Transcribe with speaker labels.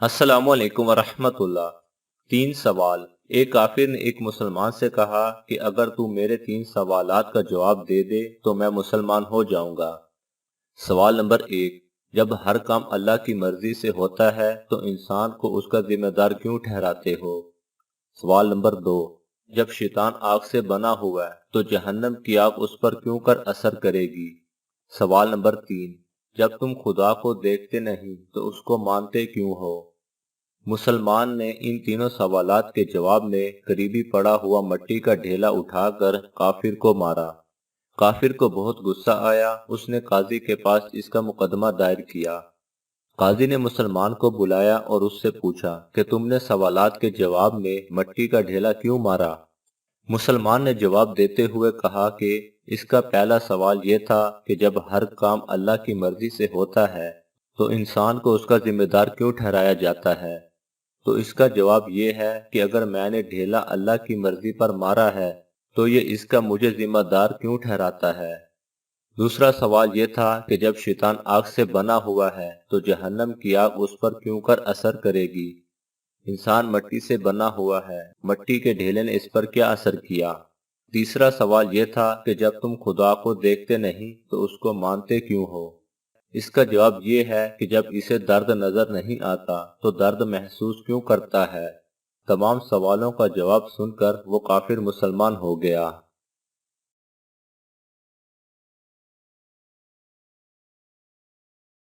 Speaker 1: अस्सलाम वालेकुम वरहमतुल्लाह। 3 सवाल। एक काफिर ने एक मुसलमान से कहा कि अगर तू मेरे 3 सवालात का जवाब दे दे तो मैं मुसलमान हो जाऊंगा। सवाल नंबर 1। जब हर काम अल्लाह की मर्जी से होता है तो इंसान को उसका जिम्मेदार क्यों ठहराते हो? सवाल नंबर 2। जब शैतान आग से बना हुआ है तो जहन्नम की आग उस पर क्यों कर असर करेगी? सवाल नंबर 3। जब तुम खुदा को देखते नहीं तो उसको मानते क्यों हो? मुसलमान ने इन तीनों सवालात के जवाब में करीबी पड़ा हुआ मट्टी का ढेला उठाकर काफिर को मारा। काफिर को बहुत गुस्सा आया। उसने काजी के पास इसका मुकदमा दायर किया। काजी ने मुसलमान को बुलाया और उससे पूछा कि तुमने सवालात के जवाब में मट्टी का ढेला क्यों मारा? मुसलमान ने जवाब देते हुए कहा कि इसका पहला सवाल यह था कि जब हर काम अल्लाह की मर्जी से होता है तो इंसान को उसका जिम्मेदार क्यों ठहराया जाता है। तो इसका जवाब ये है कि अगर मैंने ढेला अल्लाह की मर्जी पर मारा है तो ये इसका मुझे जिम्मेदार क्यों ठहराता है। दूसरा सवाल ये था कि जब शैतान आग से बना हुआ है तो जहन्नम की आग उस पर क्यों कर असर करेगी। इंसान मट्टी से बना हुआ है, मट्टी के ढेले ने इस पर क्या असर किया। तीसरा सवाल ये था कि जब तुम खुदा को देखते नहीं तो उसको मानते क्यों हो। इसका जवाब ये है कि जब इसे दर्द नजर नहीं आता तो दर्द महसूस क्यों करता है। तमाम सवालों का जवाब सुनकर वो काफिर मुसलमान हो गया।